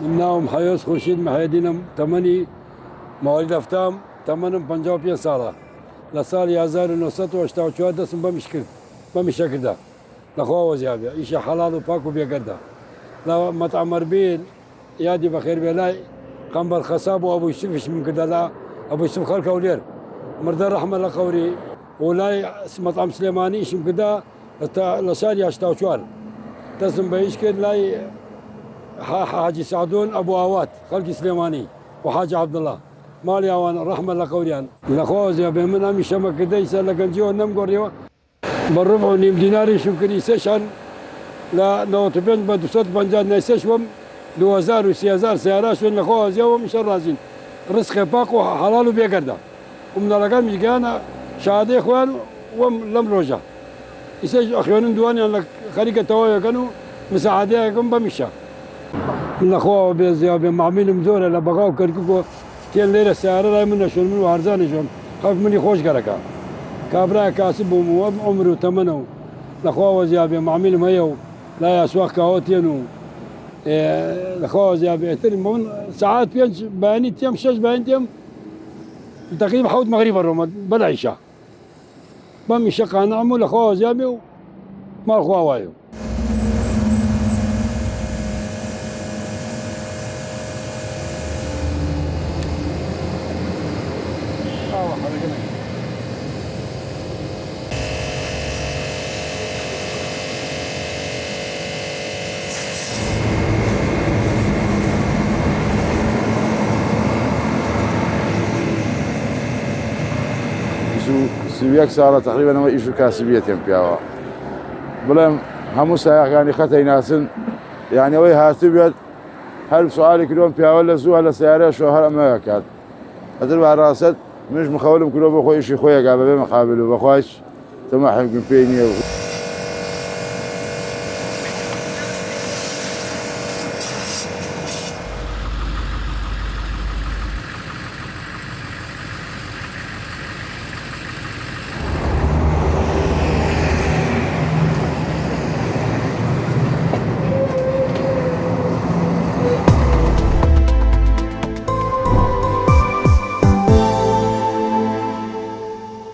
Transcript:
منهم حيوس خورشید محیدینم تمنی موالید افتام تمنم 55 ساله لسال 1984 دستم بمش کرده لخوا وزیابه ایش حلال و پاک و بیگرده لا مطعم اربیل یادی بخیر بیلای قنبر خصاب و ابو یوسفش من كده لا ابو يوسف خلق اولير مرد رحمه الله قوري ولاي مطعم سليماني ايش من كده لسال ياشتاو شوال تسم بيشكل لاي حاجي سعدون ابو اوات خلق سليماني وحاج عبد الله مالي اوان رحمه الله قوريان الاخوه زي بمن مش ما كده يسال كنجو نم قريوا بالربع نيم ديناري شمكن يسشان لا نوتبن بدوسات بنجان نيسشوم 2000 و 3000 سيارات شو الاخوه زي مش رازين رزق باق وحلال وبيقرده ومن الرقم يجانا شهاده اخوان ولم روجه يسج اخوان دواني على خريقه توايا كانوا مساعديكم بمشى من الاخوه بزياب معمين مزوره لا بقاو كركو تين ليره سياره لا من شو من وارزاني شون خاف مني خوش كركا كابرا كاسب عمره ثمنه الاخوه وزياب معمين ميو لا يسواق كاوتينو الاخوه زياب من ساعات بينش باني تيم شش باني تيم تقريبا حوت مغرب الروما بلا عشاء بمي شقة نعمل اخوه زيابي وما اخوه وايو سوياك صار تقريبا هو إيشو كاسبية بياوا بلام همو سايق يعني خطي ناسن يعني وي هاتبيت هل سؤالي كلهم بياوا ولا زو ولا سيارة شو هل ما يكاد هتربع راسات مش مخولم كلهم بخوي إيشي خويا قابل مقابله بخويش تماحل قنفيني